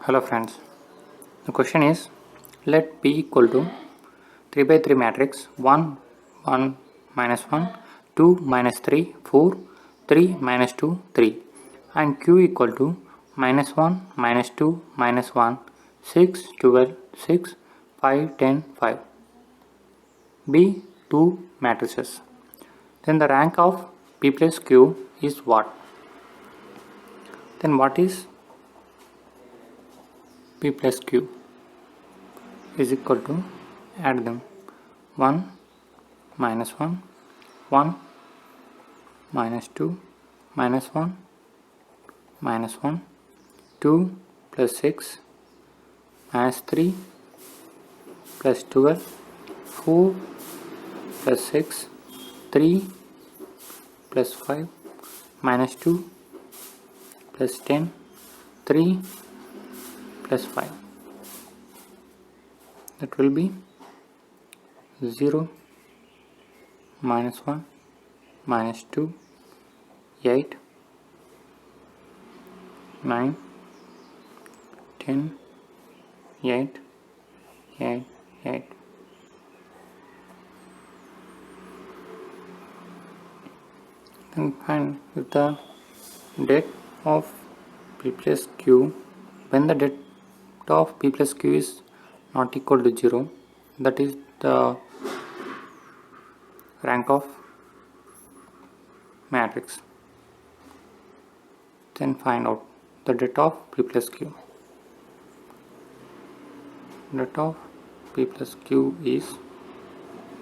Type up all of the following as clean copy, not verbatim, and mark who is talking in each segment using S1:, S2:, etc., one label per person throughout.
S1: Hello friends, the question is let P equal to 3 by 3 matrix 1 1 minus 1 2 minus 3 4 3 minus 2 3 and Q equal to minus 1 minus 2 minus 1 6 12 6 5 10 5 be two matrices. Then the rank of P plus Q is what? Then what is P plus Q is equal to, add them, 1 minus 1 1 minus 2 minus 1 minus 1 2 plus 6 minus 3 plus 12 4 plus 6 3 plus 5 minus 2 plus 10 3 plus 5, that will be 0 minus 1 minus 2 8 9 10 8 8 8. Then find if the det of P plus Q, when the det of P plus Q is not equal to 0, that is the rank of matrix. Then find out the det of P plus Q. Det of P plus Q is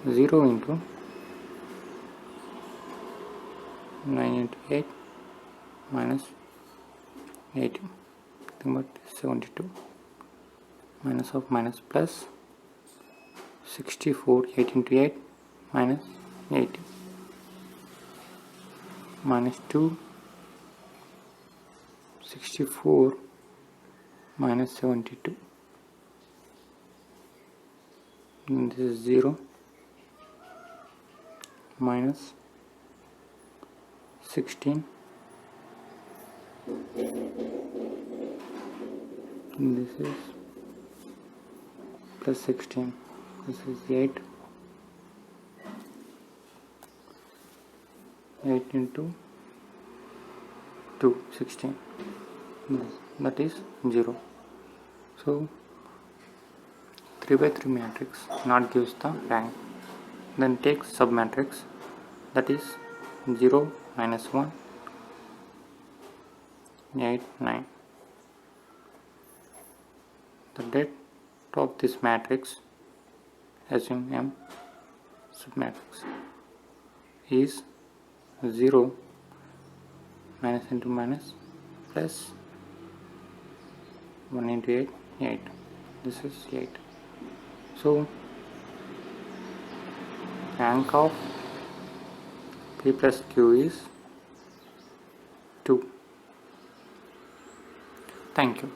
S1: 0 into 9 into 8 minus 18, nothing but 72, minus of minus plus 64, 8 into 8 minus 80, minus 2 64 minus 72, and this is 0 minus 16, and this is plus 16, this is 8 into 2 16, that is 0. So 3 by 3 matrix not gives the rank. Then take submatrix, that is 0 minus 1 8 9. The det of this matrix, assume M submatrix, is 0 minus into minus plus 1 into 8 8. This is 8. So rank of P plus Q is 2. Thank you.